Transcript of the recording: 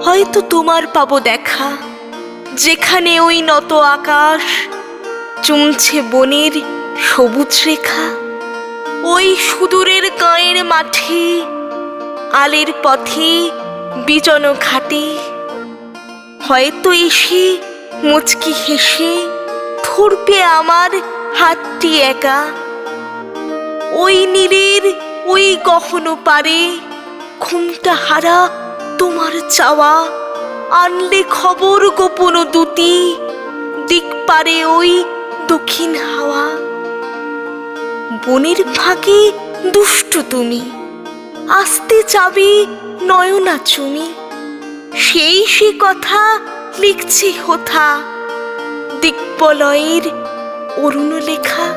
হয়তো তোমার পাবো দেখা, যেখানে ওই নত আকাশ চুমছে বনের সবুজ রেখা। ওই সুদূরের গাঁয়ের মাঠে, আলের পথে, বিজন ঘাটে হয়তো এসে মুচকি হেসে ধরবে আমার হাতটি একা। ওই নীরের ওই গহন পারে ঘুমটা হারা তোমার চাওয়া আনলে খবর গোপন দুটি দিক পারে ওই দক্ষিণ হাওয়া। বনের ফাঁকে দুষ্টু তুমি, আসতে চাবি নয়না চুমি, সেই সে কথা লিখছে হোথা দিকবলয়ের অরুণ লেখা।